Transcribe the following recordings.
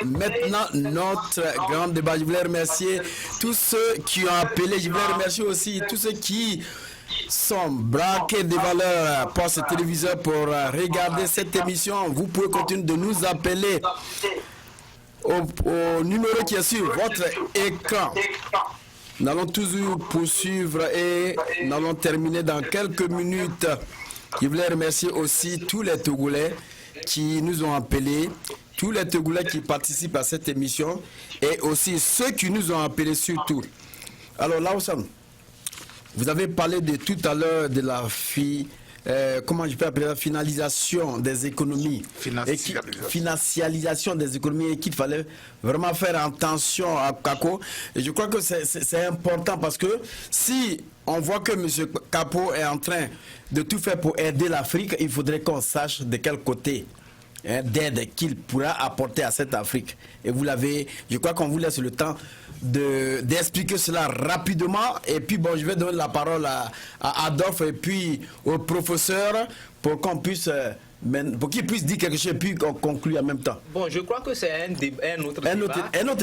maintenant notre grand débat. Je voulais remercier tous ceux qui ont appelé. Je voulais remercier aussi tous ceux qui sont braqués devant leur poste téléviseur pour regarder cette émission. Vous pouvez continuer de nous appeler au numéro qui est sur votre écran. Nous allons toujours poursuivre et nous allons terminer dans quelques minutes. Je voulais remercier aussi tous les Togolais qui nous ont appelés, tous les Togolais qui participent à cette émission et aussi ceux qui nous ont appelés surtout. Alors là, vous avez parlé de tout à l'heure de la comment je peux appeler la finalisation des économies, financialisation des économies, et qu'il fallait vraiment faire attention à Kako. Et je crois que c'est important parce que si on voit que M. Capo est en train de tout faire pour aider l'Afrique, il faudrait qu'on sache de quel côté d'aide qu'il pourra apporter à cette Afrique. Et vous l'avez, je crois qu'on vous laisse le temps d'expliquer cela rapidement. Et puis bon, je vais donner la parole à Adolphe et puis au professeur pour qu'on puisse pour qu'il puisse dire quelque chose et puis qu'on conclue en même temps. Bon, je crois que c'est un autre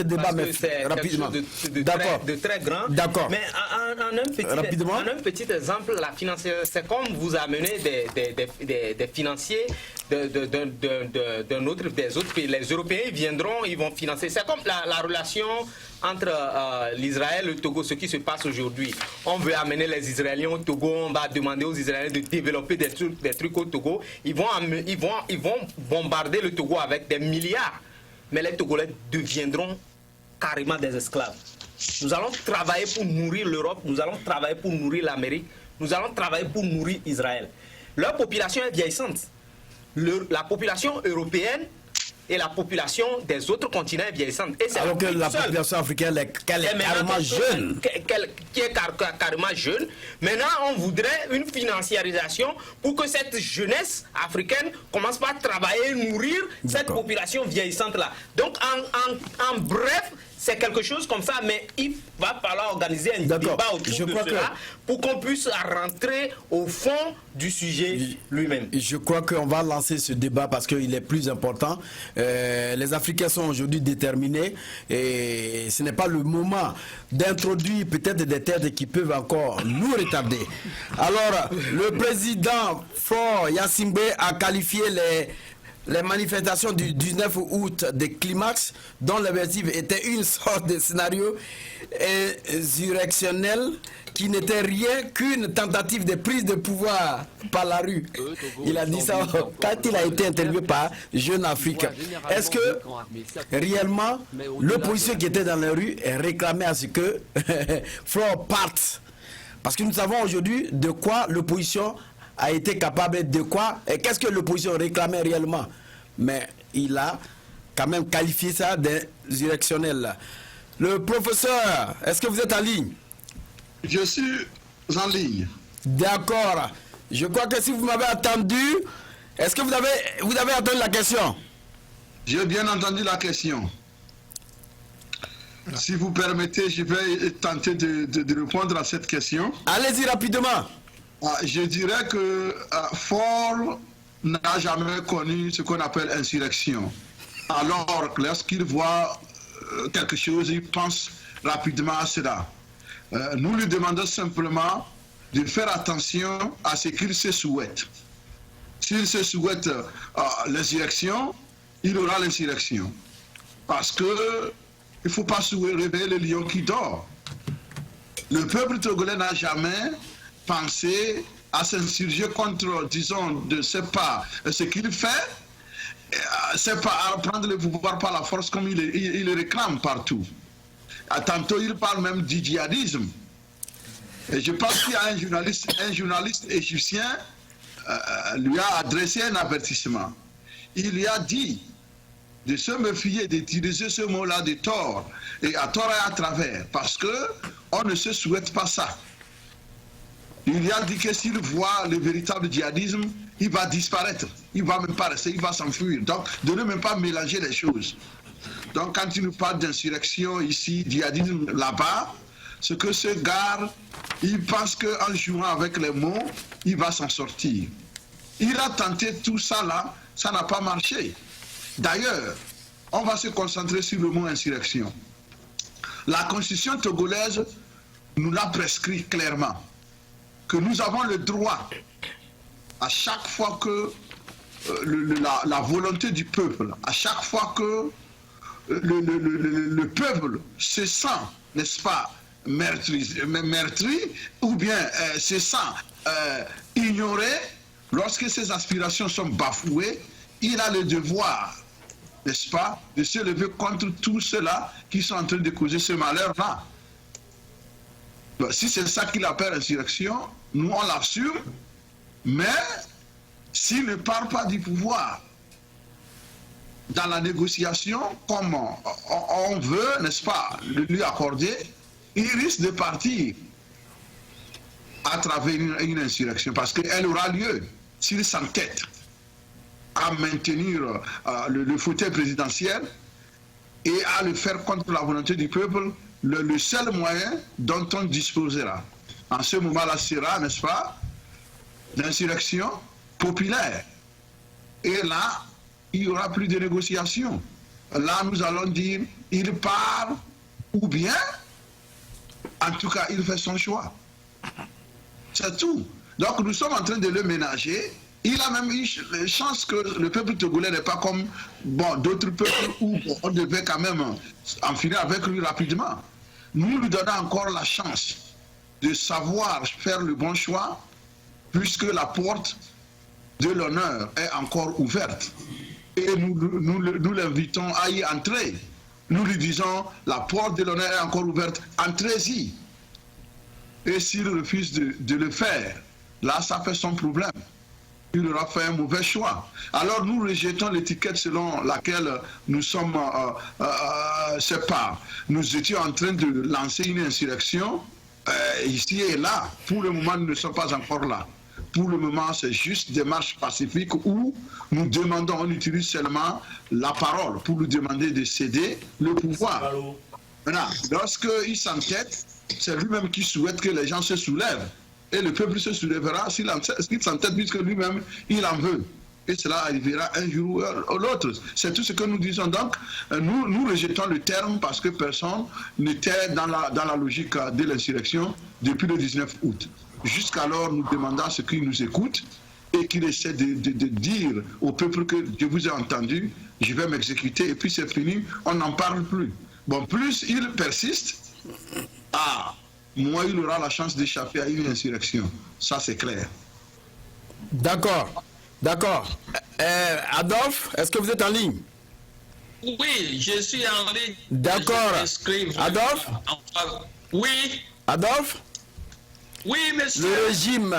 débat, mais rapidement. De très grand. D'accord. Mais en un petit exemple, la financière, c'est comme vous amenez des financiers des autres pays. Les Européens viendront, ils vont financer. C'est comme la relation entre l'Israël et le Togo, ce qui se passe aujourd'hui. On veut amener les Israéliens au Togo, on va demander aux Israéliens de développer des trucs au Togo. Ils vont bombarder le Togo avec des milliards. Mais les Togolais deviendront carrément des esclaves. Nous allons travailler pour nourrir l'Europe, nous allons travailler pour nourrir l'Amérique, nous allons travailler pour nourrir Israël. Leur population est vieillissante. La population européenne et la population des autres continents est vieillissante. Et alors que la population africaine est carrément jeune. Qui est carrément jeune. Maintenant, on voudrait une financiarisation pour que cette jeunesse africaine commence par travailler et nourrir cette population vieillissante-là. Donc, en bref, c'est quelque chose comme ça, mais il va falloir organiser un débat autour de cela pour qu'on puisse rentrer au fond du sujet lui-même. Je crois qu'on va lancer ce débat parce qu'il est plus important. Les Africains sont aujourd'hui déterminés et ce n'est pas le moment d'introduire peut-être des têtes qui peuvent encore nous retarder. Alors, le président Faure Gnassingbé a qualifié les manifestations du 19 août des climax, dont l'objectif était une sorte de scénario insurrectionnel qui n'était rien qu'une tentative de prise de pouvoir par la rue. Il a dit ça quand il a été interviewé par Jeune Afrique. Est-ce que réellement l'opposition qui était dans la rue réclamait à ce que Faure parte? Parce que nous savons aujourd'hui de quoi l'opposition a été capable de quoi et qu'est-ce que l'opposition réclamait réellement. Mais il a quand même qualifié ça d'insurrectionnel. Le professeur, est-ce que vous êtes en ligne? Je suis en ligne. D'accord. Je crois que si vous m'avez entendu, est-ce que vous avez entendu la question? J'ai bien entendu la question. Si vous permettez, je vais tenter de répondre à cette question. Allez-y rapidement. Je dirais que Faure n'a jamais connu ce qu'on appelle insurrection. Alors, lorsqu'il voit quelque chose, il pense rapidement à cela. Nous lui demandons simplement de faire attention à ce qu'il se souhaite. S'il se souhaite l'insurrection, il aura l'insurrection. Parce que il ne faut pas réveiller le lion qui dort. Le peuple togolais n'a jamais penser à s'insurger contre, disons, de ce pas ce qu'il fait, c'est pas à prendre le pouvoir par la force comme il le réclame partout. Tantôt, il parle même du djihadisme. Et je pense qu'il y a un journaliste égyptien lui a adressé un avertissement. Il lui a dit de se méfier d'utiliser ce mot-là de tort, et à tort et à travers, parce que on ne se souhaite pas ça. Il y a dit que s'il voit le véritable djihadisme, il va disparaître. Il ne va même pas rester, il va s'enfuir. Donc, de ne même pas mélanger les choses. Donc, quand il nous parle d'insurrection ici, djihadisme là-bas, ce que ce gars, il pense qu'en jouant avec les mots, il va s'en sortir. Il a tenté tout ça là, ça n'a pas marché. D'ailleurs, on va se concentrer sur le mot insurrection. La constitution togolaise nous l'a prescrit clairement, que nous avons le droit, à chaque fois que la volonté du peuple, à chaque fois que le peuple se sent, n'est-ce pas, meurtri, ou bien se sent ignoré, lorsque ses aspirations sont bafouées, il a le devoir, n'est-ce pas, de se lever contre tous ceux-là qui sont en train de causer ce malheur-là. Si c'est ça qu'il appelle insurrection, nous on l'assume, mais s'il ne part pas du pouvoir dans la négociation, comme on veut, n'est-ce pas, le lui accorder, il risque de partir à travers une insurrection, parce qu'elle aura lieu s'il s'entête à maintenir le fauteuil présidentiel et à le faire contre la volonté du peuple. Le seul moyen dont on disposera en ce moment-là sera, n'est-ce pas, l'insurrection populaire. Et là, il n'y aura plus de négociation. Là, nous allons dire, il part ou bien, en tout cas, il fait son choix. C'est tout. Donc, nous sommes en train de le ménager. Il a même eu la chance que le peuple togolais n'est pas comme d'autres peuples où on devait quand même en finir avec lui rapidement. Nous lui donnons encore la chance de savoir faire le bon choix, puisque la porte de l'honneur est encore ouverte. Et nous l'invitons à y entrer. Nous lui disons, la porte de l'honneur est encore ouverte, entrez-y. Et s'il refuse de le faire, là, ça fait son problème. Il aura fait un mauvais choix. Alors nous rejetons l'étiquette selon laquelle nous sommes séparés. Nous étions en train de lancer une insurrection ici et là. Pour le moment, nous ne sommes pas encore là. Pour le moment, c'est juste des marches pacifiques où nous demandons, on utilise seulement la parole pour nous demander de céder le pouvoir. Maintenant, lorsqu'il s'entête, c'est lui-même qui souhaite que les gens se soulèvent. Et le peuple se soulèvera s'il s'entête, puisque lui-même, il en veut. Et cela arrivera un jour ou l'autre. C'est tout ce que nous disons. Donc, nous rejetons le terme parce que personne n'était dans la logique de l'insurrection depuis le 19 août. Jusqu'alors, nous demandons à ceux qui nous écoutent et qui essaient de dire au peuple que je vous ai entendu, je vais m'exécuter, et puis c'est fini, on n'en parle plus. Bon, plus il persiste, moins il aura la chance d'échapper à une insurrection. Ça, c'est clair. D'accord. D'accord. Adolphe, est-ce que vous êtes en ligne? Oui, je suis en ligne. D'accord. Adolphe? Oui. Adolphe? Oui, monsieur. Le régime,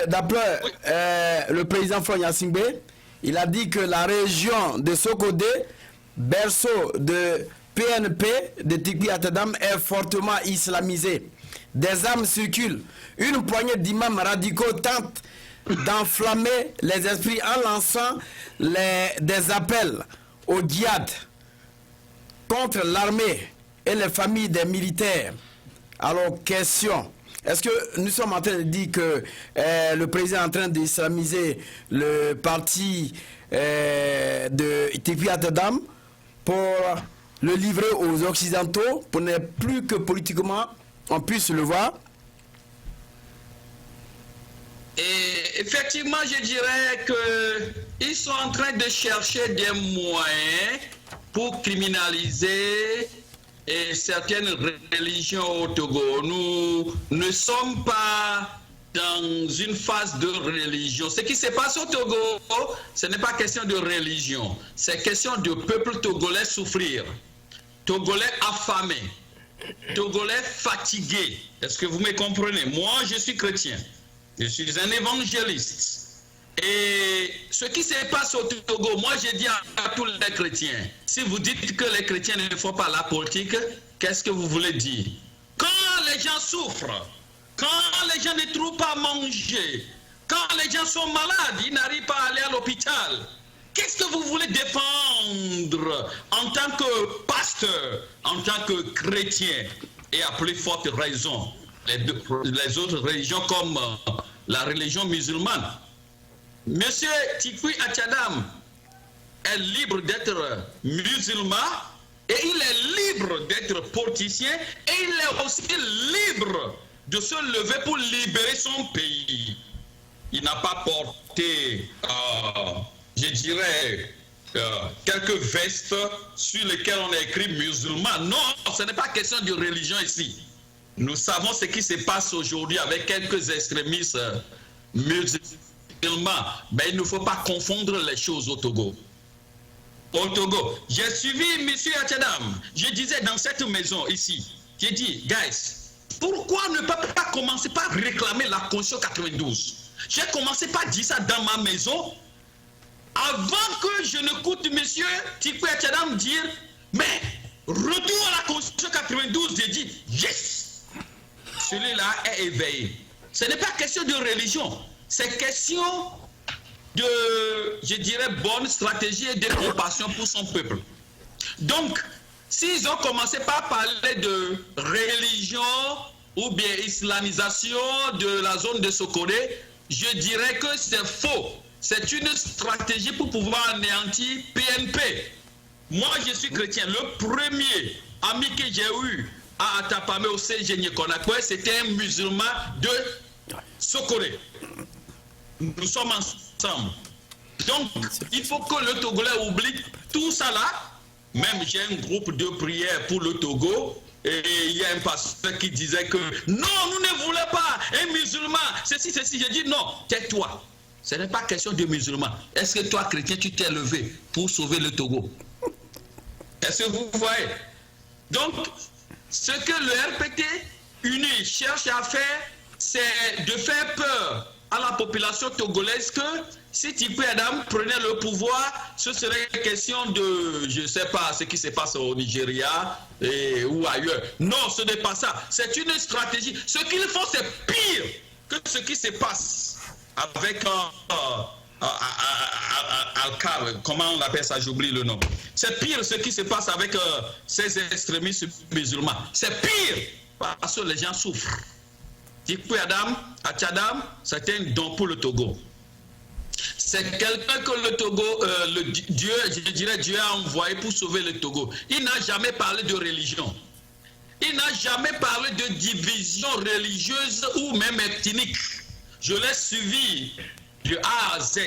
d'après le président Fonya Singbe, il a dit que la région de Sokodé, berceau de PNP de Tikwi Atadam, est fortement islamisée. Des armes circulent. Une poignée d'imams radicaux tentent d'enflammer les esprits en lançant des appels au djihad contre l'armée et les familles des militaires. Alors, question, est-ce que nous sommes en train de dire que le président est en train d'islamiser le parti de Tikwi Atadam pour le livrer aux Occidentaux, pour ne plus que politiquement on puisse le voir? Et effectivement, je dirais qu'ils sont en train de chercher des moyens pour criminaliser certaines religions au Togo. Nous ne sommes pas dans une phase de religion. Ce qui se passe au Togo, ce n'est pas question de religion, c'est question de peuple togolais souffrir, Togolais affamés, Togolais fatigués. Est-ce que vous me comprenez? Moi, je suis chrétien. Je suis un évangéliste. Et ce qui se passe au Togo, moi je dis à tous les chrétiens, si vous dites que les chrétiens ne font pas la politique, qu'est-ce que vous voulez dire? Quand les gens souffrent, quand les gens ne trouvent pas à manger, quand les gens sont malades, ils n'arrivent pas à aller à l'hôpital, qu'est-ce que vous voulez défendre en tant que pasteur, en tant que chrétien? Et à plus forte raison, les autres religions comme la religion musulmane. Monsieur Tikwi Atadam est libre d'être musulman et il est libre d'être politicien et il est aussi libre de se lever pour libérer son pays. Il n'a pas porté, je dirais, quelques vestes sur lesquelles on a écrit musulman. Non, ce n'est pas question de religion ici. Nous savons ce qui se passe aujourd'hui avec quelques extrémistes musulmans. Mais il ne faut pas confondre les choses au Togo. Au Togo, j'ai suivi M. Atchadam. Je disais dans cette maison ici, j'ai dit, guys, pourquoi ne pas commencer par réclamer la Constitution 92? J'ai commencé par dire ça dans ma maison avant que je n'écoute M. Tikwe Atchadam dire, mais retour à la Constitution 92, j'ai dit, yes, celui-là est éveillé. Ce n'est pas question de religion, c'est question de, je dirais, bonne stratégie et de compassion pour son peuple. Donc, s'ils ont commencé par parler de religion ou bien islamisation de la zone de Sokoré, je dirais que c'est faux. C'est une stratégie pour pouvoir anéantir PNP. Moi, je suis chrétien. Le premier ami que j'ai eu à Atapame au CGN Konakwe, c'était un musulman de Sokoré. Nous sommes ensemble. Donc, il faut que le Togolais oublie tout ça là. Même j'ai un groupe de prière pour le Togo. Et il y a un pasteur qui disait que non, nous ne voulons pas un musulman. Ceci. J'ai dit non, tais-toi. Ce n'est pas question de musulman. Est-ce que toi, chrétien, tu t'es levé pour sauver le Togo? Est-ce que vous voyez? Donc, ce que le RPT uni cherche à faire, c'est de faire peur à la population togolaise que si Tikwe Adam prenait le pouvoir, ce serait question de, je ne sais pas, ce qui se passe au Nigeria ou ailleurs. Non, ce n'est pas ça. C'est une stratégie. Ce qu'ils font, c'est pire que ce qui se passe avec Al-Kar, comment on appelle ça, j'oublie le nom. C'est pire ce qui se passe avec ces extrémistes musulmans. C'est pire parce que les gens souffrent. Tikwe Adam, Atchadam, c'est un don pour le Togo. C'est quelqu'un que le Togo, Dieu, je dirais, Dieu a envoyé pour sauver le Togo. Il n'a jamais parlé de religion. Il n'a jamais parlé de division religieuse ou même ethnique. Je l'ai suivi de A à Z.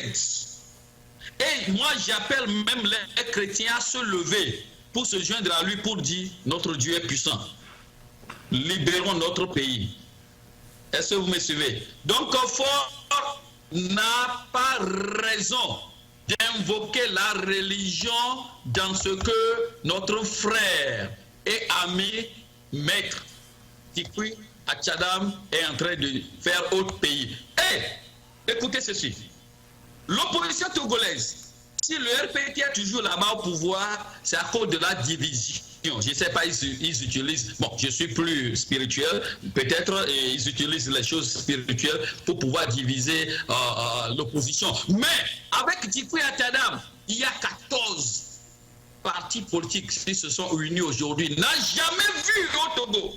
Et moi, j'appelle même les chrétiens à se lever pour se joindre à lui pour dire notre Dieu est puissant. Libérons notre pays. Est-ce que vous me suivez? Donc, Fort n'a pas raison d'invoquer la religion dans ce que notre frère et ami, maître Tikwe Atchadam est en train de faire au pays. Et écoutez ceci. L'opposition togolaise, si le RPT est toujours là-bas au pouvoir, c'est à cause de la division. Je ne sais pas, ils utilisent, bon, je suis plus spirituel, peut-être, et ils utilisent les choses spirituelles pour pouvoir diviser l'opposition. Mais avec Tikwe Atchadam, il y a 14 partis politiques qui se sont unis aujourd'hui. N'a jamais vu au Togo.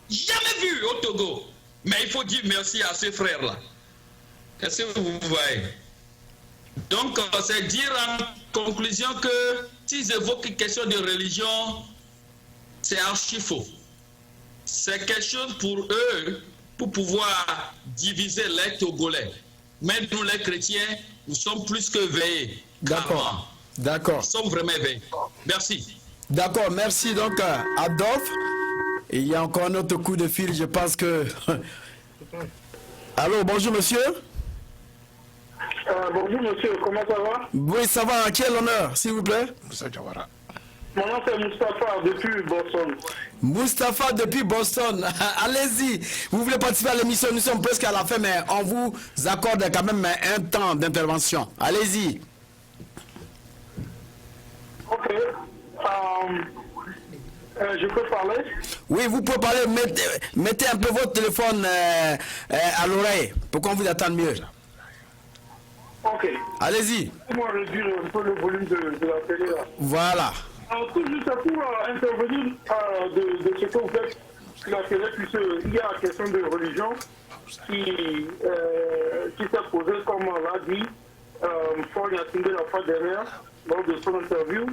Jamais vu au Togo. Mais il faut dire merci à ces frères-là. Est-ce que vous voyez? Donc, c'est dire en conclusion que s'ils évoquent une question de religion, c'est archi faux. C'est quelque chose pour eux, pour pouvoir diviser les Togolais. Mais nous, les chrétiens, nous sommes plus que veillés. D'accord. D'accord. Nous sommes vraiment veillés. Merci. D'accord, merci donc Adolphe. Et il y a encore un autre coup de fil, je pense que... Allô, bonjour monsieur. Bonjour monsieur, comment ça va? Oui, ça va, à quel honneur, s'il vous plaît? Mon nom c'est Moustapha depuis Boston. Moustapha depuis Boston. Allez-y, vous voulez participer à l'émission, nous sommes presque à la fin, mais on vous accorde quand même un temps d'intervention. Allez-y. Ok. Je peux parler? Oui, vous pouvez parler, mettez un peu votre téléphone à l'oreille pour qu'on vous attende mieux. Ok. Allez-y. Moi réduire un peu le volume de la télé là. Voilà. Tout juste pour intervenir de ce que vous faites la télé, puisqu'il y a la question de religion qui s'est posée, comme on l'a dit, Fort Yassingé la fois dernière. lors de son interview.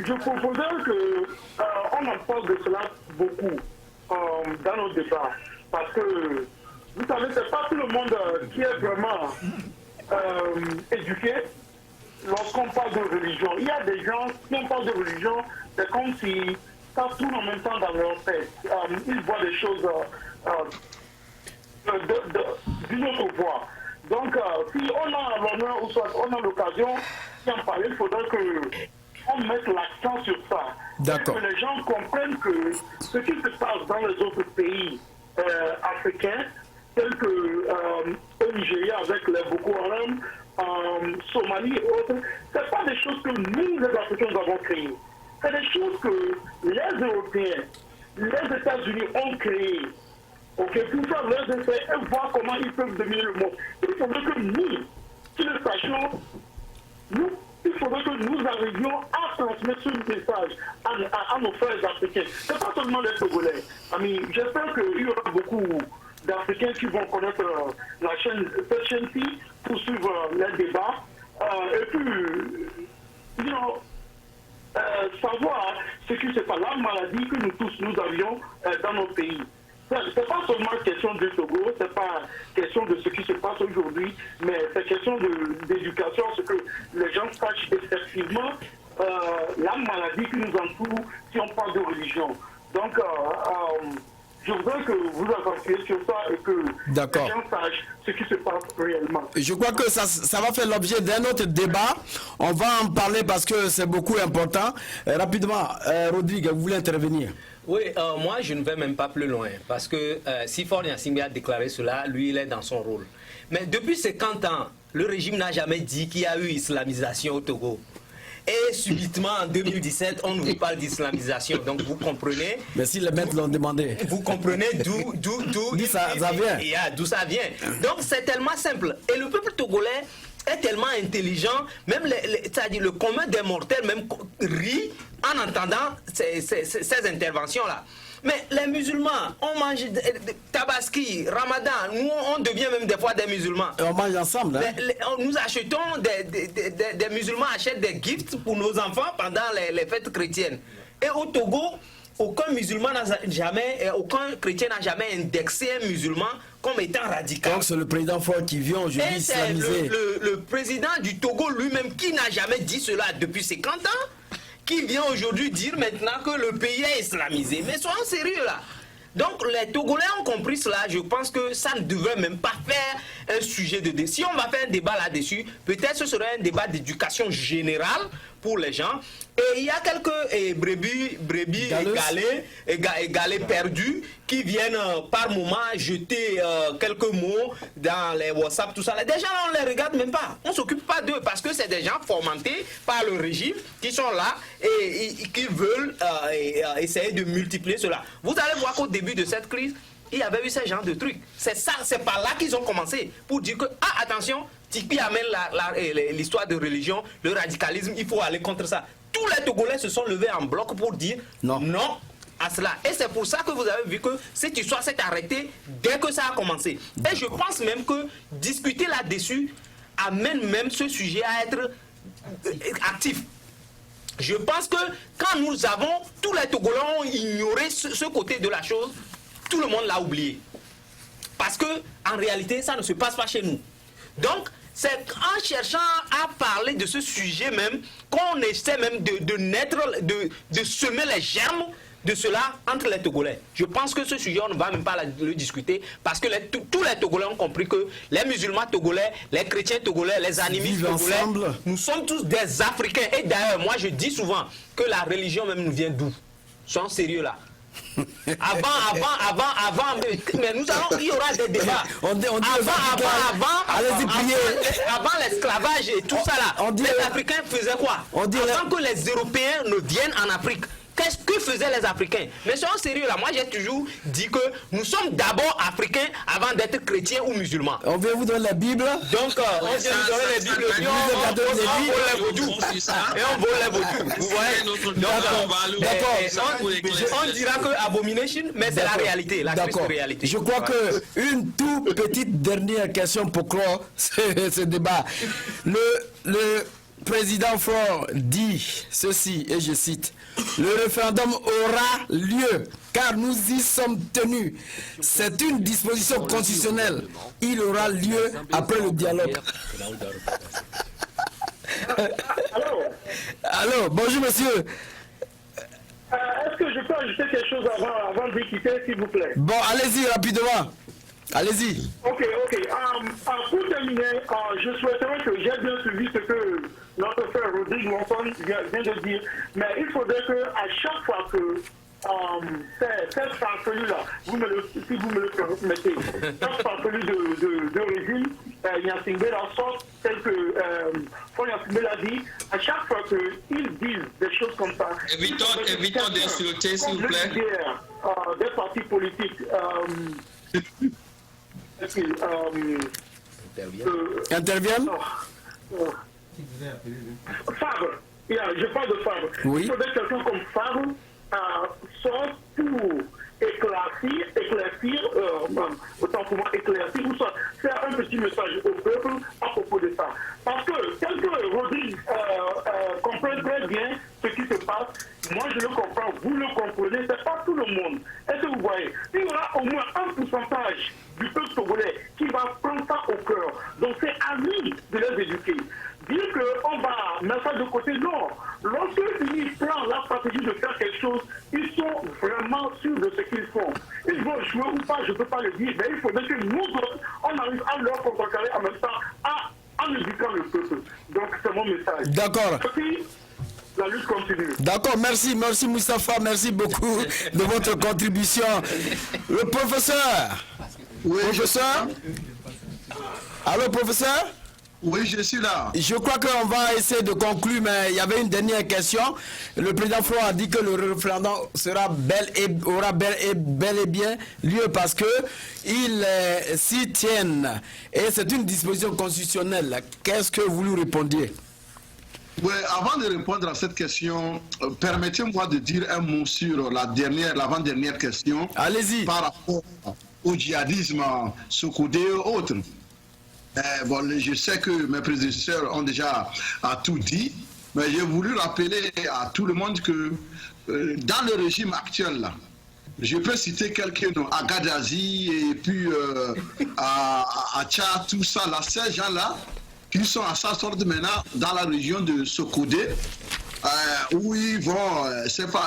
Je proposais qu'on en parle de cela beaucoup dans nos débats. Parce que, vous savez, c'est pas tout le monde qui est vraiment éduqué lorsqu'on parle de religion. Il y a des gens, si on parle de religion, c'est comme si ça tourne en même temps dans leur tête. Ils voient des choses d'une autre voie. Donc, si on a l'honneur ou soit on a l'occasion d'en parler, il faudrait qu'on mette l'accent sur ça. D'accord. Que les gens comprennent que ce qui se passe dans les autres pays africains, tels que au Nigeria avec les Boko Haram, Somalie et autres, ce n'est pas des choses que nous, les Africains, nous avons créées. C'est des choses que les Européens, les États-Unis ont créées. Okay, pour faire leurs essais et voir comment ils peuvent dominer le monde. Il faudrait que nous, qui le sachions, il faudrait que nous arrivions à transmettre ce message à nos frères africains. Ce n'est pas seulement les Togolais. J'espère qu'il y aura beaucoup d'Africains qui vont connaître cette chaîne-ci pour suivre les débats. Et puis, savoir ce qui se passe, la maladie que nous tous nous avions dans nos pays. Ce n'est pas seulement question du Togo, ce n'est pas question de ce qui se passe aujourd'hui, mais c'est question d'éducation, ce que les gens sachent effectivement la maladie qui nous entoure si on parle de religion. Donc, je voudrais que vous attendiez sur ça et que les gens sachent ce qui se passe réellement. Je crois que ça va faire l'objet d'un autre débat. On va en parler parce que c'est beaucoup important. Rapidement, Rodrigue, vous voulez intervenir? Oui, moi je ne vais même pas plus loin parce que si Faure Gnassingbé a déclaré cela, lui il est dans son rôle. Mais depuis 50 ans, le régime n'a jamais dit qu'il y a eu islamisation au Togo. Et subitement en 2017, on nous parle d'islamisation. Donc vous comprenez. Mais si les maîtres l'ont demandé. Vous comprenez d'où ça vient. D'où ça vient. Donc c'est tellement simple. Et le peuple togolais est tellement intelligent, même c'est-à-dire le commun des mortels même rit en entendant ces interventions-là. Mais les musulmans, on mange tabaski, ramadan, nous on devient même des fois des musulmans. Et on mange ensemble. Hein? Nous achetons, des musulmans achètent des gifts pour nos enfants pendant les fêtes chrétiennes. Et au Togo, aucun chrétien n'a jamais indexé un musulman comme étant radical. Donc c'est le président Faure qui vient aujourd'hui islamiser. Le président du Togo lui-même qui n'a jamais dit cela depuis 50 ans, qui vient aujourd'hui dire maintenant que le pays est islamisé. Mais soyons sérieux là. Donc les Togolais ont compris cela. Je pense que ça ne devrait même pas faire un sujet de débat. Si on va faire un débat là-dessus, peut-être ce serait un débat d'éducation générale pour les gens. Et il y a quelques brebis égalées perdues qui viennent par moment jeter quelques mots dans les WhatsApp, tout ça. Les gens là, on ne les regarde même pas. On ne s'occupe pas d'eux parce que c'est des gens formatés par le régime qui sont là et qui veulent essayer de multiplier cela. Vous allez voir qu'au début de cette crise, il y avait eu ce genre de trucs. C'est ça, c'est par là qu'ils ont commencé pour dire que, attention, Tikpi amène l'histoire de religion, le radicalisme, il faut aller contre ça. Tous les Togolais se sont levés en bloc pour dire non à cela. Et c'est pour ça que vous avez vu que cette histoire s'est arrêtée dès que ça a commencé. Et je pense même que discuter là-dessus amène même ce sujet à être actif. Je pense que quand nous avons, tous les Togolais ont ignoré ce côté de la chose, tout le monde l'a oublié. Parce que en réalité, ça ne se passe pas chez nous. Donc, c'est en cherchant à parler de ce sujet même qu'on essaie même de semer les germes de cela entre les Togolais. Je pense que ce sujet, on ne va même pas le discuter parce que tous les Togolais ont compris que les musulmans togolais, les chrétiens togolais, les animistes togolais, ensemble. Nous sommes tous des Africains. Et d'ailleurs, moi je dis souvent que la religion même nous vient d'où? Soyons sérieux là. Avant, mais nous allons, il y aura des débats. Avant l'esclavage et tout ça là, les Africains faisaient quoi? Avant que les Européens ne viennent en Afrique, qu'est-ce que faisaient les Africains? Mais soyons sérieux là, moi j'ai toujours dit que nous sommes d'abord Africains avant d'être chrétiens ou musulmans. On vient vous donner la Bible. Donc on vient vous donner les Bibles et on vole les vaudous. Et on vole les vaudous. Vous voyez? Donc on dira que abomination, mais c'est la réalité, la triste réalité. Je crois que une toute petite dernière question pour clore ce débat. président Faure dit ceci, et je cite, le référendum aura lieu car nous y sommes tenus. C'est une disposition constitutionnelle. Il aura lieu après le dialogue. Allô, bonjour monsieur. Est-ce que je peux ajouter quelque chose avant de quitter, s'il vous plaît? Bon, allez-y rapidement. Allez-y. Ok. Pour terminer, je souhaiterais que j'ai bien suivi ce que notre frère Rodrigue Monson vient de dire, mais il faudrait qu'à chaque fois que cette farfelue-là, si vous me le permettez, cette farfelue de régime, Gnassingbé la sorte, tel que Faure Gnassingbé l'a dit, à chaque fois qu'ils disent des choses comme ça, évitons d'insulter, s'il vous plaît. Des partis politiques interviennent. Fabre, je parle de Fabre. Oui. Il faudrait que quelqu'un comme Fabre sorte pour éclaircir, autant pour moi éclaircir, ou soit faire un petit message au peuple à propos de ça. Parce que tel que Rodrigue comprend très bien ce qui se passe, moi je le comprends, vous le comprenez, c'est pas tout le monde. Est-ce que vous voyez? Il y aura au moins un pourcentage du peuple togolais qui va prendre ça au cœur. Donc c'est à nous de les éduquer. Dire qu'on va mettre ça de côté, non. Lorsqu'ils prennent la stratégie de faire quelque chose, ils sont vraiment sûrs de ce qu'ils font. Ils vont jouer ou pas, je ne peux pas le dire, mais il faudrait que nous autres, on arrive à leur contrecarrer en même temps, en éduquant le peuple. Donc c'est mon message. D'accord. La lutte continue. D'accord, merci Moustapha, merci beaucoup de votre contribution. Le professeur. Oui, professeur. Allô, professeur? Oui, je suis là. Je crois qu'on va essayer de conclure, mais il y avait une dernière question. Le président Faure a dit que le référendum aura bel et bien lieu parce que ils s'y tiennent. Et c'est une disposition constitutionnelle. Qu'est-ce que vous lui répondiez? Oui, avant de répondre à cette question, permettez-moi de dire un mot sur l'avant-dernière question. Allez-y. Par rapport au djihadisme, Sokodé et autres. Je sais que mes prédécesseurs ont déjà tout dit, mais j'ai voulu rappeler à tout le monde que dans le régime actuel, là, je peux citer quelques noms, à Gaddafi et puis à Tchad, tout ça, là, ces gens-là, qui sont à sa sorte maintenant dans la région de Sokodé, où ils vont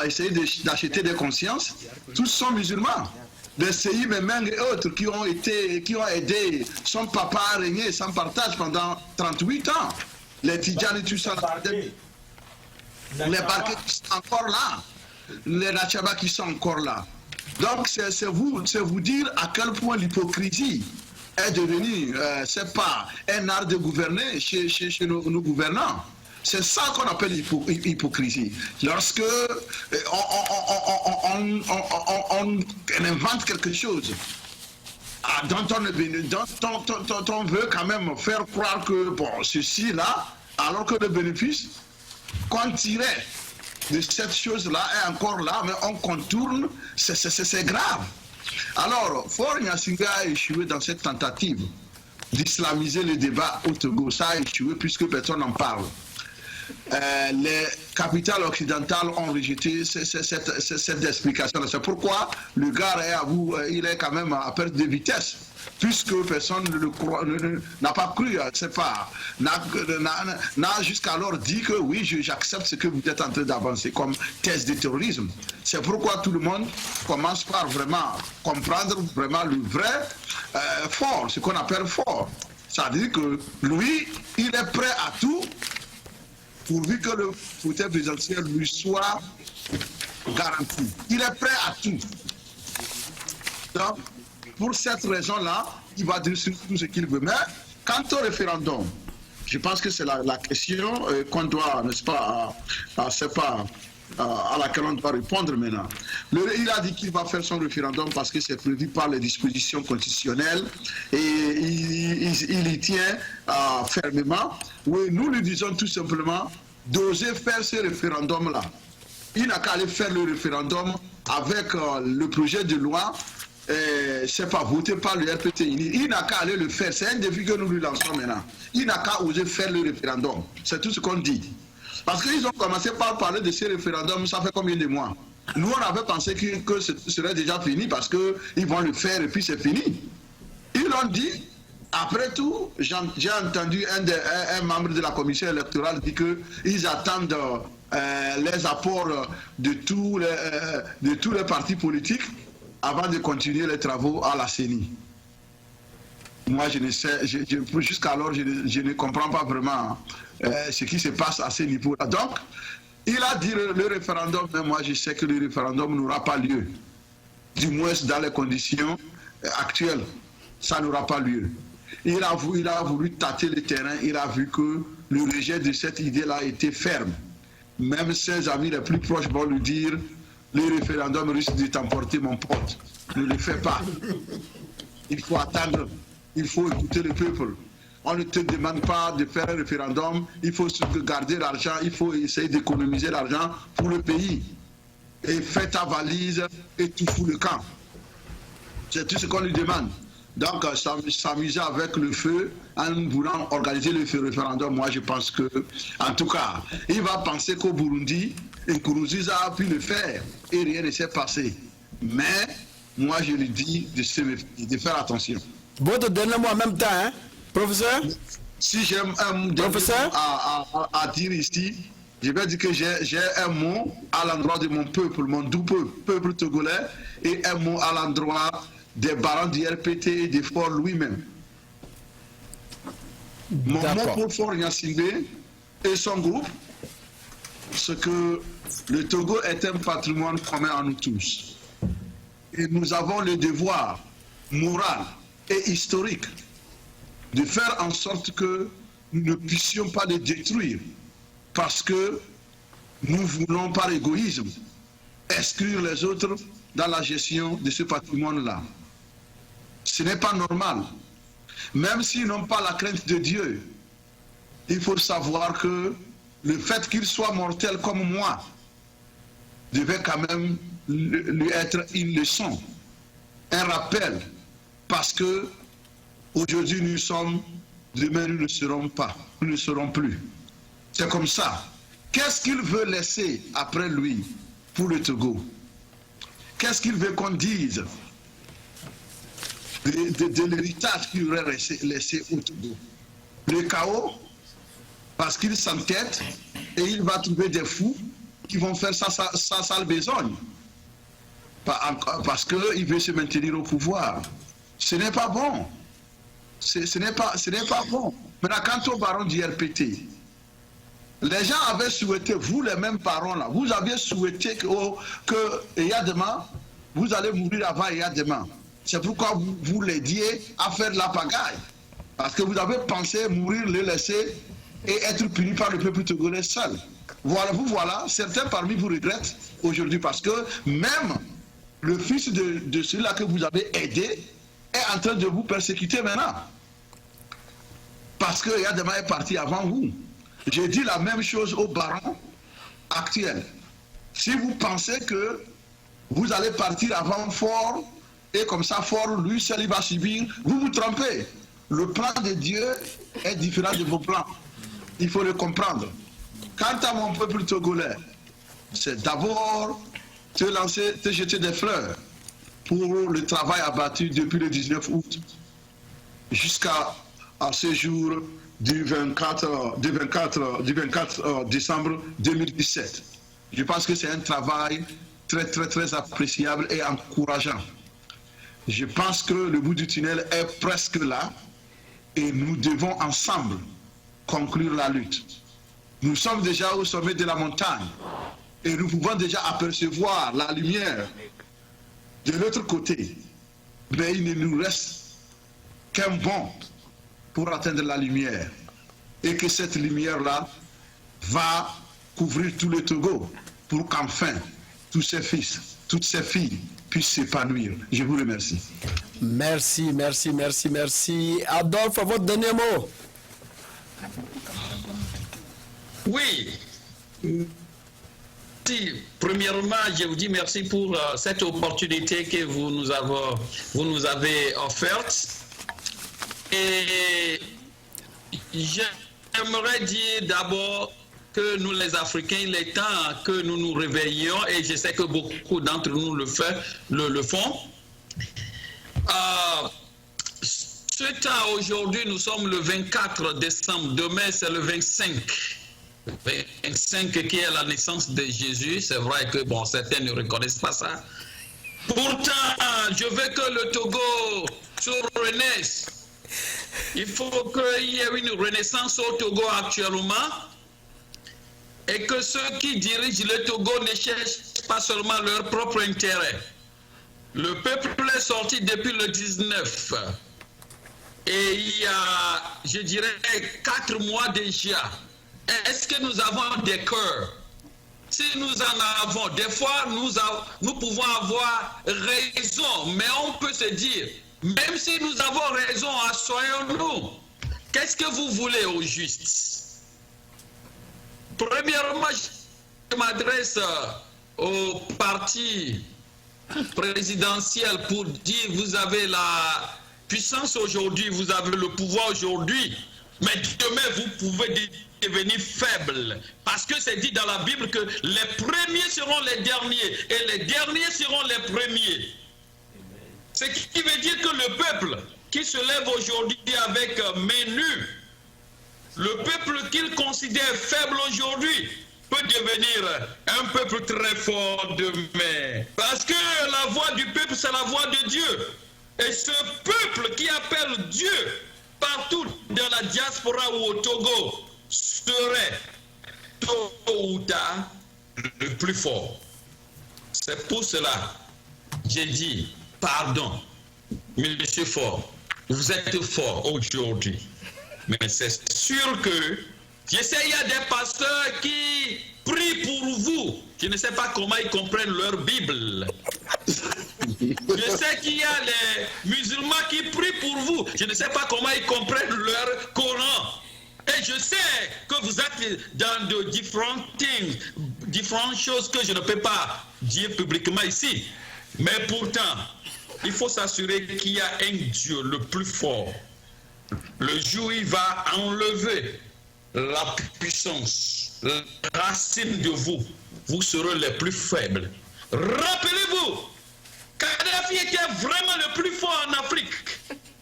essayer d'acheter des consciences. Tous sont musulmans. Des CI Memeng et autres qui ont aidé son papa à régner sans partage pendant 38 ans. Les Tidjani, tout ça, les Barquets qui sont encore là, les Nachaba qui sont encore là. Donc c'est vous dire à quel point l'hypocrisie est devenue, c'est pas un art de gouverner chez nos gouvernants. C'est ça qu'on appelle l'hypocrisie. Lorsque on invente quelque chose dont on veut quand même faire croire que bon, ceci là, alors que le bénéfice qu'on tirait de cette chose-là est encore là, mais on contourne, c'est grave. Alors, Faure Gnassingbé a échoué dans cette tentative d'islamiser le débat au Togo. Ça a échoué puisque personne n'en parle. Les capitales occidentales ont rejeté cette explication. C'est pourquoi le gars il est quand même à perte de vitesse, puisque personne n'a pas cru, n'a jusqu'alors dit que oui, j'accepte ce que vous êtes en train d'avancer comme thèse de terrorisme. C'est pourquoi tout le monde commence par vraiment comprendre vraiment le vrai Faure, ce qu'on appelle Faure. Ça veut dire que lui, il est prêt à tout pourvu que le fauteuil présidentiel lui soit garanti. Il est prêt à tout. Donc, pour cette raison-là, il va dire tout ce qu'il veut. Mais quant au référendum, je pense que c'est la question qu'on doit, n'est-ce pas, à laquelle on doit répondre maintenant. Il a dit qu'il va faire son référendum parce que c'est prévu par les dispositions constitutionnelles et il y tient fermement. Oui, nous lui disons tout simplement d'oser faire ce référendum-là. Il n'a qu'à aller faire le référendum avec le projet de loi c'est pas voté par le RPT. Il n'a qu'à aller le faire. C'est un défi que nous lui lançons maintenant. Il n'a qu'à oser faire le référendum. C'est tout ce qu'on dit. Parce qu'ils ont commencé par parler de ces référendums, ça fait combien de mois? Nous, on avait pensé que ce serait déjà fini parce qu'ils vont le faire et puis c'est fini. Ils l'ont dit. Après tout, j'ai entendu un membre de la commission électorale dire qu'ils attendent les apports de tous les partis politiques avant de continuer les travaux à la CENI. Moi, je ne sais, jusqu'alors, je ne comprends pas vraiment ce qui se passe à ce niveau-là. Donc, il a dit le référendum, mais moi, je sais que le référendum n'aura pas lieu. Du moins, dans les conditions actuelles, ça n'aura pas lieu. Il a voulu tâter le terrain, il a vu que le rejet de cette idée-là était ferme. Même ses amis les plus proches vont lui dire « Le référendum risque de t'emporter, mon pote. Ne le fais pas. Il faut attendre, il faut écouter le peuple. On ne te demande pas de faire un référendum, il faut garder l'argent, il faut essayer d'économiser l'argent pour le pays. Et fais ta valise et tout fout le camp. » C'est tout ce qu'on lui demande. Donc, s'amuser avec le feu en voulant organiser le référendum, moi je pense que, en tout cas, il va penser qu'au Burundi, Nkurunziza a pu le faire et rien ne s'est passé. Mais, moi je lui dis de faire attention. Votre dernier mot en même temps, hein, professeur? Si j'ai un mot à dire ici, je vais dire que j'ai un mot à l'endroit de mon peuple, mon doux peuple togolais, et un mot à l'endroit des barons du RPT et des Faure lui-même. Mon mot pour Faure Gnassingbé et son groupe, c'est que le Togo est un patrimoine commun à nous tous. Et nous avons le devoir moral et historique de faire en sorte que nous ne puissions pas le détruire parce que nous voulons par égoïsme exclure les autres dans la gestion de ce patrimoine-là. Ce n'est pas normal. Même s'ils n'ont pas la crainte de Dieu, il faut savoir que le fait qu'ils soient mortels comme moi devait quand même lui être une leçon, un rappel, parce que aujourd'hui nous sommes, demain nous ne serons pas, nous ne serons plus. C'est comme ça. Qu'est-ce qu'il veut laisser après lui pour le Togo? Qu'est-ce qu'il veut qu'on dise de l'héritage qu'il aurait laissé au Togo? Le chaos, parce qu'il s'entête et il va trouver des fous qui vont faire sa sale besogne. Parce qu'il veut se maintenir au pouvoir. Ce n'est pas bon. Ce n'est pas bon. Maintenant, quant au baron du RPT, les gens avaient souhaité, vous les mêmes parents-là, vous aviez souhaité que Eyadema, vous allez mourir avant Eyadema. C'est pourquoi vous l'aidiez à faire la pagaille. Parce que vous avez pensé mourir, le laisser et être puni par le peuple togolais seul. Voilà, certains parmi vous regrettent aujourd'hui parce que même le fils de celui-là que vous avez aidé est en train de vous persécuter maintenant. Parce que Eyadema est parti avant vous. J'ai dit la même chose aux barons actuels. Si vous pensez que vous allez partir avant Faure, et comme ça Faure, lui seul, il va subir, vous vous trompez. Le plan de Dieu est différent de vos plans. Il faut le comprendre. Quant à mon peuple togolais, c'est d'abord te jeter des fleurs pour le travail abattu depuis le 19 août jusqu'à ce jour du 24 décembre 2017. Je pense que c'est un travail très, très, très appréciable et encourageant. Je pense que le bout du tunnel est presque là et nous devons ensemble conclure la lutte. Nous sommes déjà au sommet de la montagne et nous pouvons déjà apercevoir la lumière de l'autre côté. Mais il ne nous reste qu'un bond pour atteindre la lumière. Et que cette lumière-là va couvrir tout le Togo pour qu'enfin tous ses fils, toutes ses filles puissent s'épanouir. Je vous remercie. Merci. Adolphe, votre dernier mot. Oui. Premièrement, je vous dis merci pour cette opportunité que vous nous avez offerte. Et j'aimerais dire d'abord que nous les Africains, il est temps que nous nous réveillions, et je sais que beaucoup d'entre nous le font. Ce temps aujourd'hui, nous sommes le 24 décembre, demain c'est le 25. 25 qui est la naissance de Jésus. C'est vrai que bon, certains ne reconnaissent pas ça. Pourtant, je veux que le Togo se renaisse. Il faut qu'il y ait une renaissance au Togo actuellement, et que ceux qui dirigent le Togo ne cherchent pas seulement leur propre intérêt. Le peuple est sorti depuis le 19. Et il y a, je dirais, 4 mois déjà. Est-ce que nous avons des cœurs? Si nous en avons, des fois nous pouvons avoir raison, mais on peut se dire, même si nous avons raison, assoyons-nous. Qu'est-ce que vous voulez au juste? Premièrement, je m'adresse au parti présidentiel pour dire, vous avez la puissance aujourd'hui, vous avez le pouvoir aujourd'hui, mais demain vous pouvez devenir faible, parce que c'est dit dans la Bible que les premiers seront les derniers et les derniers seront les premiers. Ce qui veut dire que le peuple qui se lève aujourd'hui avec main nue, le peuple qu'il considère faible aujourd'hui peut devenir un peuple très fort demain. Parce que la voix du peuple, c'est la voix de Dieu. Et ce peuple qui appelle Dieu partout dans la diaspora ou au Togo serait tôt ou tard le plus fort. C'est pour cela que j'ai dit, pardon, Monsieur Fort, vous êtes fort aujourd'hui. Mais c'est sûr que, je sais, il y a des pasteurs qui prient pour vous. Je ne sais pas comment ils comprennent leur Bible. Je sais qu'il y a les musulmans qui prient pour vous. Je ne sais pas comment ils comprennent leur Coran. Et je sais que vous êtes dans de différentes choses que je ne peux pas dire publiquement ici. Mais pourtant, il faut s'assurer qu'il y a un Dieu le plus fort. Le jour où il va enlever la puissance, la racine de vous, vous serez les plus faibles. Rappelez-vous, Kadhafi était vraiment le plus fort en Afrique.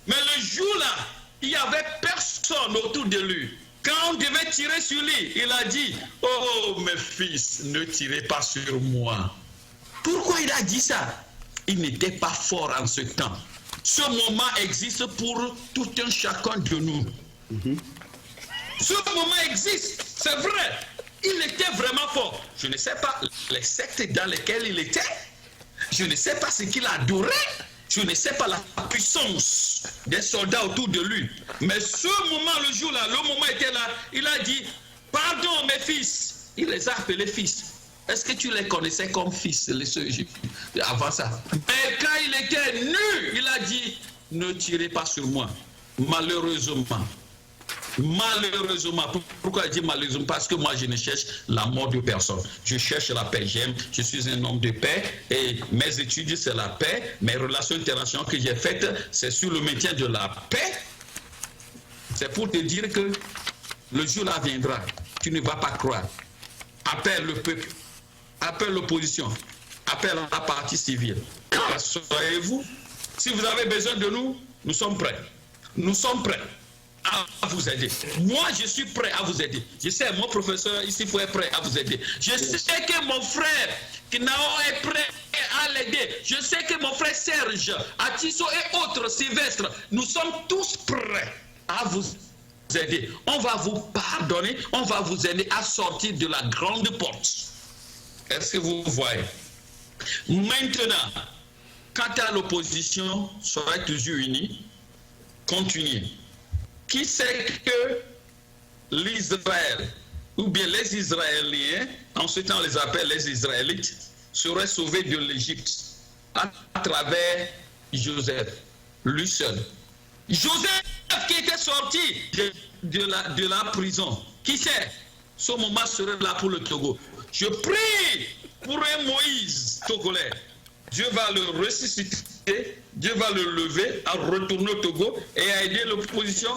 Mais le jour-là, il n'y avait personne autour de lui. Quand on devait tirer sur lui, il a dit, « Oh, mes fils, ne tirez pas sur moi. » Pourquoi il a dit ça? Il n'était pas fort en ce temps. Ce moment existe pour tout un chacun de nous. Ce moment existe, c'est vrai. Il était vraiment fort. Je ne sais pas les sectes dans lesquelles il était. Je ne sais pas ce qu'il adorait. Je ne sais pas la puissance des soldats autour de lui. Mais ce moment, le jour-là, le moment était là. Il a dit, pardon mes fils. Il les a appelés fils. Est-ce que tu les connaissais comme fils, les ceux avant ça? Mais quand il était nu, il a dit, ne tirez pas sur moi. Malheureusement. Malheureusement. Pourquoi il dit malheureusement? Parce que moi, je ne cherche la mort de personne. Je cherche la paix. Je suis un homme de paix et mes études, c'est la paix. Mes relations internationales que j'ai faites, c'est sur le maintien de la paix. C'est pour te dire que le jour-là viendra. Tu ne vas pas croire. Appelle le peuple. Appelle l'opposition. Appelle la partie civile. Soyez-vous. Si vous avez besoin de nous, nous sommes prêts. Nous sommes prêts à vous aider. Moi, je suis prêt à vous aider. Je sais, mon professeur ici, il faut être prêt à vous aider. Je sais que mon frère Kinao est prêt à l'aider. Je sais que mon frère Serge, Atisso et autres, Sylvestre, nous sommes tous prêts à vous aider. On va vous pardonner, on va vous aider à sortir de la grande porte. Est-ce que vous voyez? Maintenant, quant à l'opposition, soyez toujours unis, continuez. Qui sait que l'Israël, ou bien les Israéliens, en ce temps on les appelle les Israélites, seraient sauvés de l'Égypte à travers Joseph, lui seul. Joseph qui était sorti de la prison, qui sait, ce moment serait là pour le Togo. Je prie pour un Moïse togolais. Dieu va le ressusciter, Dieu va le lever, à retourner au Togo et à aider l'opposition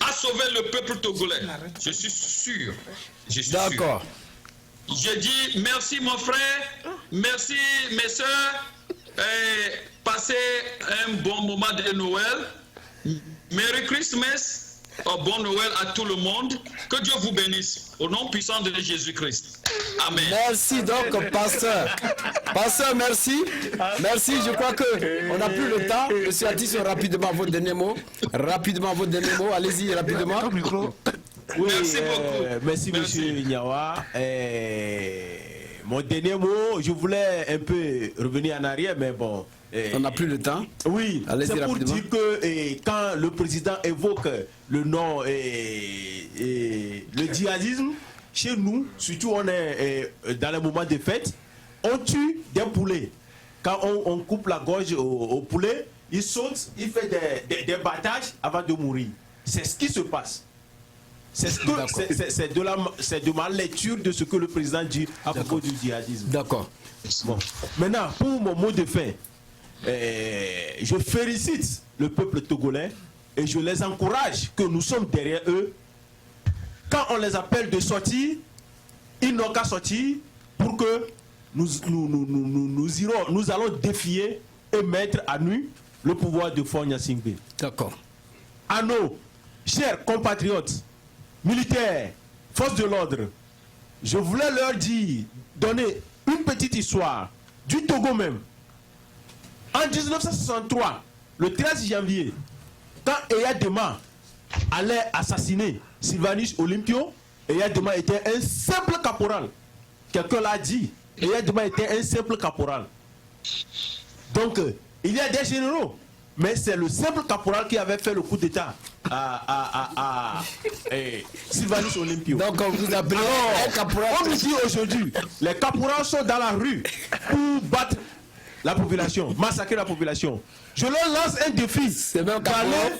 à sauver le peuple togolais. Je suis sûr. D'accord. Je dis merci mon frère, merci mes soeurs, passez un bon moment de Noël. Merry Christmas. Oh, bon Noël à tout le monde. Que Dieu vous bénisse. Au nom puissant de Jésus-Christ. Amen. Merci donc, pasteur. Pasteur, merci. Merci, je crois qu'on n'a plus le temps. Monsieur Atisson, rapidement vos derniers mots. Rapidement vos derniers mots. Allez-y, rapidement. Oui, Merci beaucoup. Merci, monsieur Ignawa. Mon dernier mot, je voulais un peu revenir en arrière, mais bon. On n'a plus le temps. Oui, c'est pour rapidement. dire que quand le président évoque le nom le djihadisme, chez nous, surtout on est dans les moments de fête, on tue des poulets. Quand on coupe la gorge au poulet, il saute, il fait des battages avant de mourir. C'est ce qui se passe. C'est de ma lecture de ce que le président dit à propos du djihadisme. D'accord. Bon. Maintenant, pour mon mot de fin, je félicite le peuple togolais et je les encourage que nous sommes derrière eux. Quand on les appelle de sortir, ils n'ont qu'à sortir pour que nous allons défier et mettre à nu le pouvoir de Faure Gnassingbé. D'accord. À nos chers compatriotes, militaires, forces de l'ordre, je voulais leur dire, donner une petite histoire du Togo même. En 1963, le 13 janvier, quand Eya Dema allait assassiner Sylvanus Olympio, Eya Dema était un simple caporal. Quelqu'un l'a dit, Eya Dema était un simple caporal. Donc, il y a des généraux, mais c'est le simple caporal qui avait fait le coup d'État à Sylvanus Olympio. Donc, on vous appelle un caporal. On nous dit aujourd'hui, les caporaux sont dans la rue pour battre la population, massacrer la population. Je leur lance un défi d'aller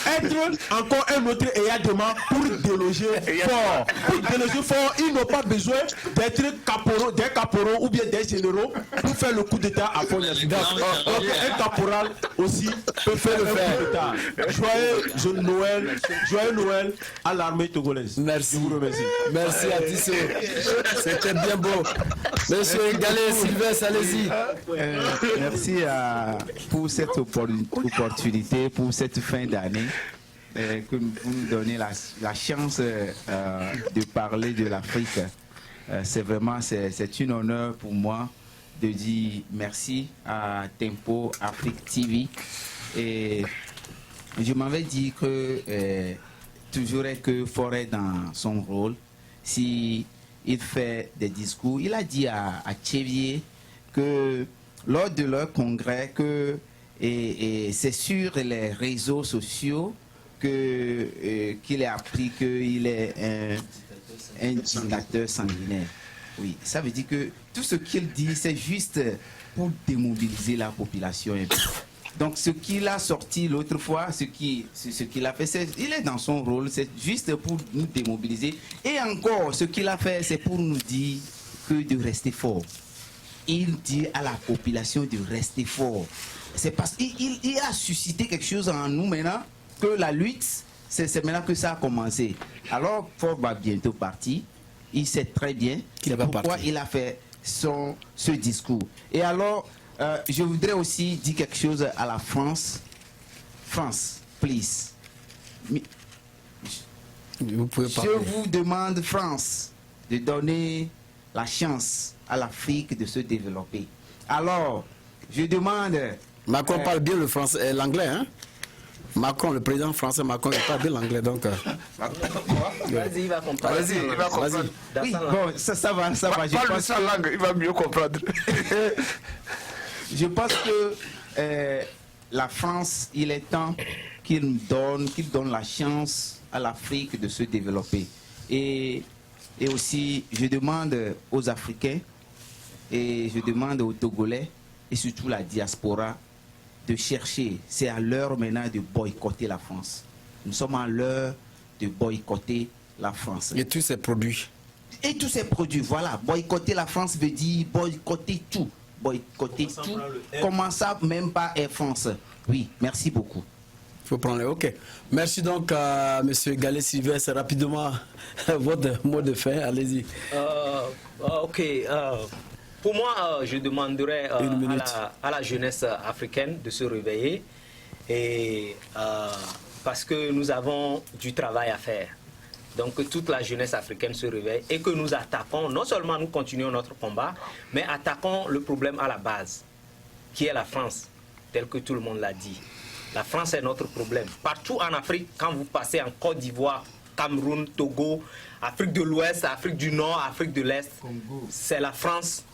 être encore un autre Eya Dema pour déloger fort. Pour déloger fort, ils n'ont pas besoin d'être des caporaux ou bien des généraux pour faire le coup d'État à Faure Gnassingbé. Donc un caporal aussi peut faire le coup d'État. Joyeux Noël à l'armée togolaise. Merci. Je vous remercie. Merci Atisson. C'était bien beau. Monsieur Galé, Sylvestre, allez-y. Merci pour cette opportunité, pour cette fin d'année, que vous nous donnez la chance de parler de l'Afrique. C'est vraiment c'est un honneur pour moi de dire merci à Tempo Afrique TV. Et je m'avais dit que toujours que Faure dans son rôle, si il fait des discours, il a dit à Tchévier que lors de leur congrès, que c'est sur les réseaux sociaux qu'il a appris qu'il est un dictateur sanguinaire. Oui, ça veut dire que tout ce qu'il dit, c'est juste pour démobiliser la population. Donc ce qu'il a sorti l'autre fois, ce qu'il a fait, il est dans son rôle, c'est juste pour nous démobiliser. Et encore, ce qu'il a fait, c'est pour nous dire que de rester fort. Il dit à la population de rester fort. C'est parce qu'il a suscité quelque chose en nous maintenant, que la lutte, c'est maintenant que ça a commencé. Alors, Faure va bientôt partir. Il sait très bien pourquoi il a fait ce discours. Et alors, je voudrais aussi dire quelque chose à la France. France, please. Vous pouvez parler. Je vous demande, France, de donner la chance à l'Afrique de se développer. Alors, je demande... Macron parle bien le français, l'anglais, hein? Macron, le président français Macron, il parle bien l'anglais, donc... Vas-y, il va comprendre. Vas-y, il va comprendre. Oui, bon, ça va. Parle sa langue, il va mieux comprendre. Je pense que la France, il est temps qu'il donne la chance à l'Afrique de se développer. Et aussi, je demande aux Africains, et je demande aux Togolais, et surtout la diaspora, de chercher. C'est à l'heure maintenant de boycotter la France. Nous sommes à l'heure de boycotter la France. Et tous ces produits. Et tous ces produits, voilà, boycotter la France veut dire boycotter tout. Boycotter tout. Comment ça, même pas Air France. Oui, merci beaucoup. Il faut prendre le OK. Merci donc à M. Gallet Sylvestre. Rapidement, votre mot de fin, allez-y. OK. Pour moi, je demanderais à la jeunesse africaine de se réveiller et, parce que nous avons du travail à faire. Donc que toute la jeunesse africaine se réveille et que nous attaquons, non seulement nous continuons notre combat, mais attaquons le problème à la base, qui est la France, tel que tout le monde l'a dit. La France est notre problème. Partout en Afrique, quand vous passez en Côte d'Ivoire, Cameroun, Togo, Afrique de l'Ouest, Afrique du Nord, Afrique de l'Est, c'est la France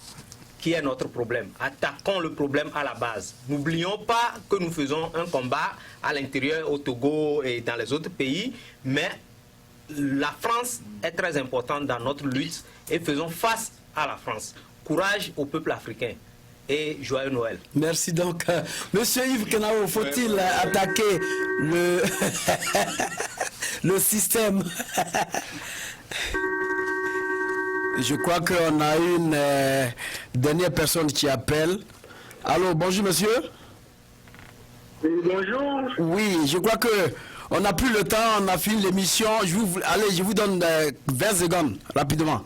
qui est notre problème. Attaquons le problème à la base. N'oublions pas que nous faisons un combat à l'intérieur, au Togo et dans les autres pays, mais la France est très importante dans notre lutte et faisons face à la France. Courage au peuple africain et joyeux Noël. Merci donc. Monsieur Yves Kenao, faut-il attaquer le système? Je crois qu'on a une dernière personne qui appelle. Allô, bonjour monsieur. Bonjour. Oui, je crois que on n'a plus le temps, on a fini l'émission. Allez, je vous donne 20 secondes, rapidement.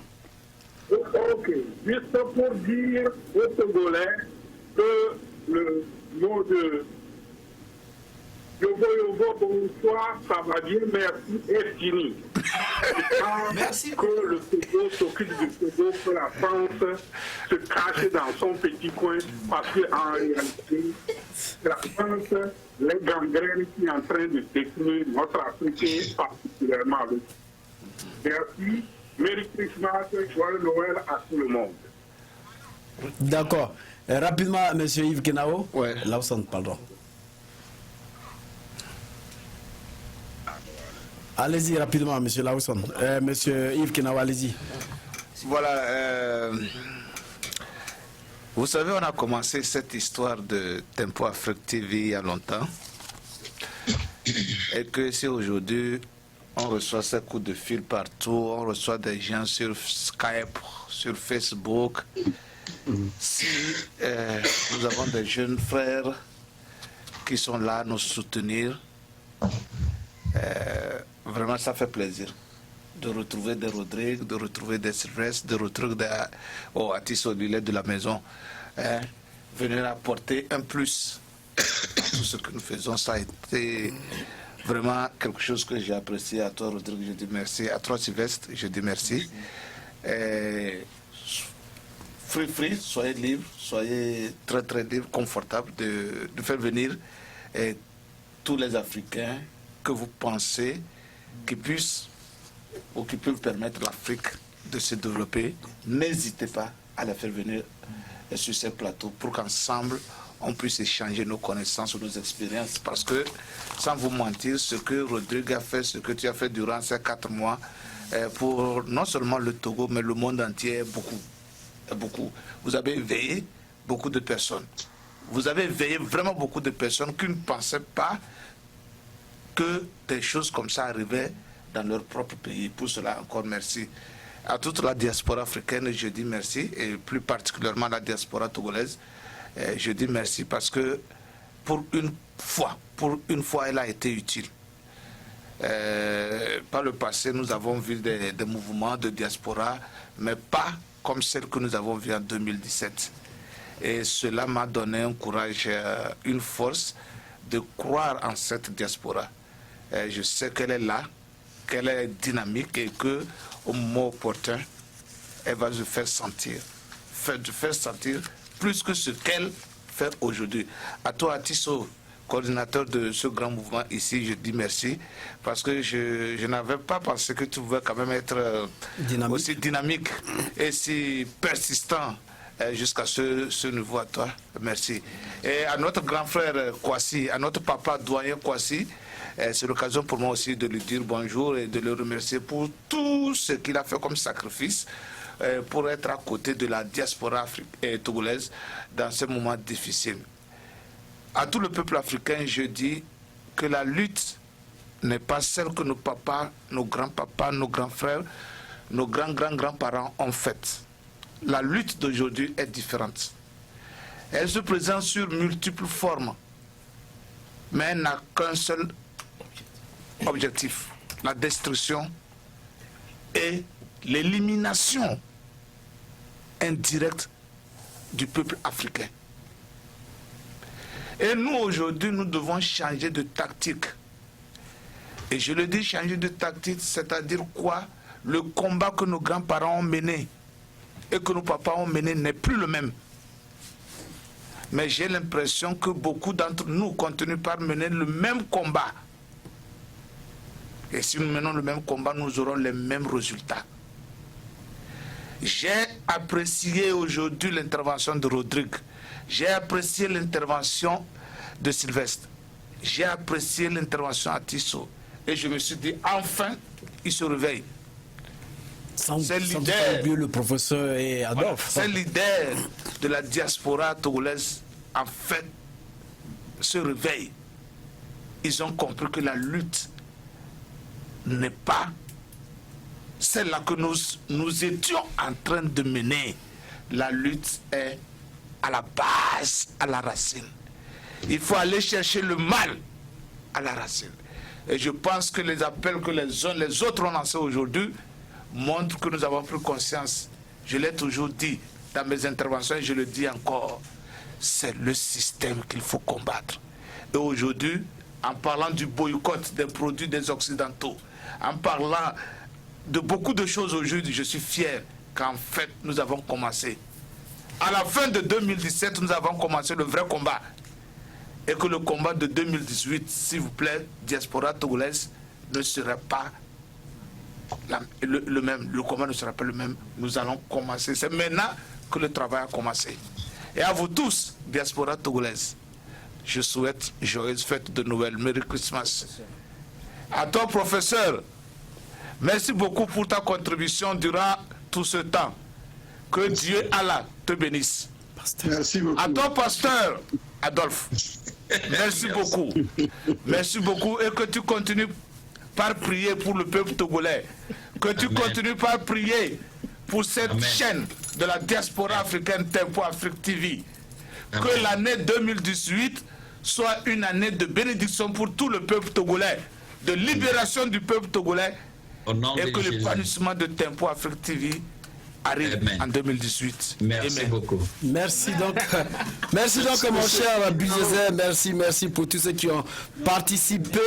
Ok, juste pour dire aux Togolais que le mot de Yogo, bonsoir, ça va bien, merci, est fini. Merci. Que le Togo s'occupe du Togo, que la France se cache dans son petit coin, parce qu'en réalité, la France, les gangrènes qui sont en train de détruire notre Afrique, particulièrement. Merci. Merry Christmas, joyeux Noël à tout le monde. D'accord. Rapidement, monsieur Yves Kenao. Ouais. Lawson, pardon. Allez-y rapidement, monsieur Lawson. Monsieur Yves Kenao, allez-y. Voilà. Vous savez, on a commencé cette histoire de Tempo Afrique TV il y a longtemps. Et que si aujourd'hui, on reçoit ces coups de fil partout, on reçoit des gens sur Skype, sur Facebook. Si nous avons des jeunes frères qui sont là à nous soutenir, vraiment ça fait plaisir de retrouver des Rodrigue, de retrouver des Sylvestre, de retrouver des Atis Odile de la maison. Venir apporter un plus. Tout ce que nous faisons, ça a été vraiment quelque chose que j'ai apprécié. À toi, Rodrigue, je dis merci. À toi, Sylvestre, je dis merci. Free, soyez libre, soyez très très libre, confortable de faire venir tous les Africains que vous pensez qui puissent ou qui peuvent permettre l'Afrique de se développer. N'hésitez pas à les faire venir sur ces plateaux pour qu'ensemble on puisse échanger nos connaissances, nos expériences. Parce que, sans vous mentir, ce que Rodrigue a fait, ce que tu as fait durant ces 4 mois, pour non seulement le Togo, mais le monde entier, beaucoup. Vous avez éveillé beaucoup de personnes. Vous avez éveillé vraiment beaucoup de personnes qui ne pensaient pas que des choses comme ça arrivaient dans leur propre pays. Pour cela, encore merci. À toute la diaspora africaine, je dis merci, et plus particulièrement la diaspora togolaise. Je dis merci parce que pour une fois, elle a été utile. Par le passé, nous avons vu des mouvements de diaspora, mais pas comme celle que nous avons vue en 2017. Et cela m'a donné un courage, une force de croire en cette diaspora. Je sais qu'elle est là, qu'elle est dynamique et qu'au moment opportun, elle va se faire sentir. Faire sentir plus que ce qu'elle fait aujourd'hui. À toi, Atisso, coordinateur de ce grand mouvement ici, je dis merci parce que je n'avais pas pensé que tu pouvais quand même être aussi dynamique et si persistant jusqu'à ce niveau. À toi, merci. Et à notre grand frère Kwasi, à notre papa doyen Kwasi, c'est l'occasion pour moi aussi de lui dire bonjour et de le remercier pour tout ce qu'il a fait comme sacrifice pour être à côté de la diaspora togolaise dans ce moment difficile. À tout le peuple africain, je dis que la lutte n'est pas celle que nos papas, nos grands-papas, nos grands frères nos grands-grands-grands-parents ont fait. La lutte d'aujourd'hui est différente. Elle se présente sur multiples formes, mais elle n'a qu'un seul objectif, la destruction et l'élimination indirecte du peuple africain. Et nous, aujourd'hui, nous devons changer de tactique. Et je le dis, changer de tactique, c'est-à-dire quoi? Le combat que nos grands-parents ont mené et que nos papas ont mené n'est plus le même. Mais j'ai l'impression que beaucoup d'entre nous continuent par mener le même combat. Et si nous menons le même combat, nous aurons les mêmes résultats. J'ai apprécié aujourd'hui l'intervention de Rodrigue. J'ai apprécié l'intervention de Sylvestre. J'ai apprécié l'intervention à Tissot. Et je me suis dit, enfin, il se réveille. Sans oublier le professeur et Adolphe. Ces leaders de la diaspora togolaise, en fait, se réveillent. Ils ont compris que la lutte n'est pas celle-là que nous étions en train de mener. La lutte est à la base, à la racine. Il faut aller chercher le mal à la racine. Et je pense que les appels que les autres ont lancés aujourd'hui montrent que nous avons pris conscience. Je l'ai toujours dit dans mes interventions et je le dis encore. C'est le système qu'il faut combattre. Et aujourd'hui, en parlant du boycott des produits des Occidentaux, en parlant de beaucoup de choses aujourd'hui, je suis fier qu'en fait, nous avons commencé. À la fin de 2017, nous avons commencé le vrai combat. Et que le combat de 2018, s'il vous plaît, diaspora togolaise, ne sera pas le même. Le combat ne sera pas le même. Nous allons commencer. C'est maintenant que le travail a commencé. Et à vous tous, diaspora togolaise, je souhaite joyeuse fête de Noël. Merry Christmas. À toi, professeur, merci beaucoup pour ta contribution durant tout ce temps. Que Dieu Allah te bénisse. Merci beaucoup. À toi, pasteur Adolphe, merci beaucoup. Merci beaucoup et que tu continues par prier pour le peuple togolais. Que tu continues par prier pour cette chaîne de la diaspora africaine Tempo Afrique TV. Que l'année 2018 soit une année de bénédiction pour tout le peuple togolais, de libération du peuple togolais, et que l'épanouissement de Tempo Afrique TV arrive en 2018. Merci Amen. beaucoup. Merci donc mon cher Bulldozer, merci pour tous ceux qui ont participé.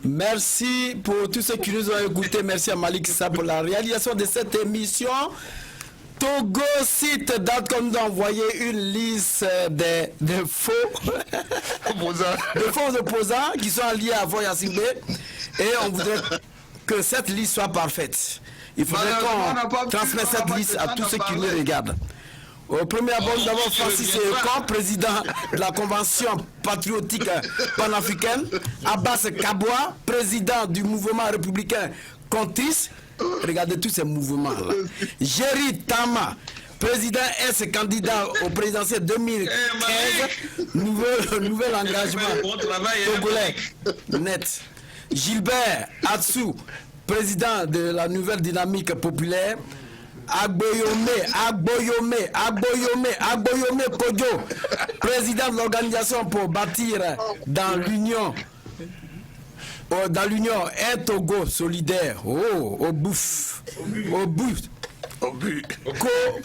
Merci pour tous ceux qui nous ont écoutés. Merci à Malik Sa pour la réalisation de cette émission. TogoSite.com nous a envoyé une liste de faux opposants qui sont liés à Voya Singbe et on voudrait que cette liste soit parfaite. Il faudrait qu'on transmette cette liste à tous ceux qui nous regardent. Au premier abord, nous avons Francis Ekon, président de la Convention patriotique panafricaine, Abbas Kabwa, président du mouvement républicain Contis. Regardez tous ces mouvements-là. Jerry Tama, président candidat au présidentiel 2015, nouvel engagement togolais net. Gilbert Atsou, président de la nouvelle dynamique populaire. Agboyome Kodjo, président de l'organisation pour bâtir dans l'union un Togo solidaire. Au bouf.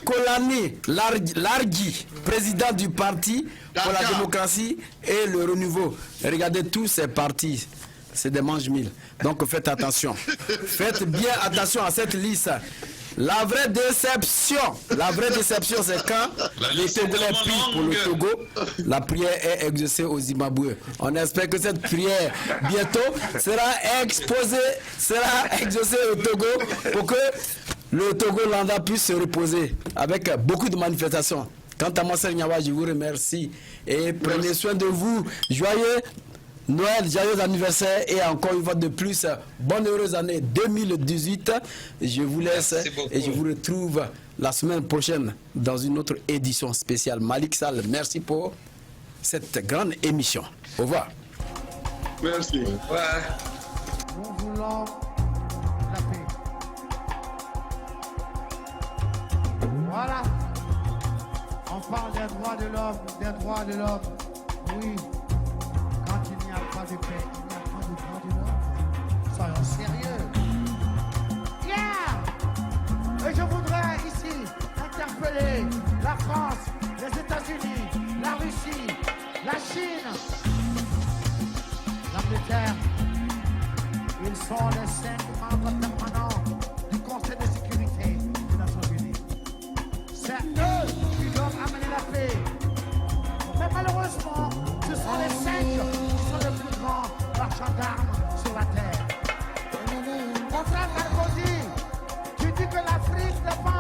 Kolani Largi, président du parti pour la démocratie et le renouveau. Regardez tous ces partis. C'est des mange-mille. Donc faites attention. Faites bien attention à cette liste. La vraie déception, c'est quand les Togolais prient pour le Togo, la prière est exaucée au Zimbabwe. On espère que cette prière bientôt sera exaucée au Togo pour que le Togo-Landa puisse se reposer avec beaucoup de manifestations. Quant à moi, Seigneur, je vous remercie et prenez soin de vous. Joyeux Noël, joyeux anniversaire et encore une fois de plus, bonne heureuse année 2018. Je vous laisse et je vous retrouve la semaine prochaine dans une autre édition spéciale. Malik Sall, merci pour cette grande émission. Au revoir. Merci. Nous voulons la paix. Voilà. On parle des droits de l'homme, des droits de l'homme. Oui. Quand il n'y a pas de paix, il n'y a pas de droits de l'homme. Soyons sérieux. Yeah! Et je voudrais ici interpeller la France, les États-Unis, la Russie, la Chine, l'Angleterre. Ils sont les 5 membres permanents du Conseil de sécurité des Nations Unies. C'est eux qui doivent amener la paix. Mais malheureusement, ce sont les 5 qui sont les plus grands marchands d'armes sur la terre. Mon frère Sarkozy, tu dis que l'Afrique n'est pas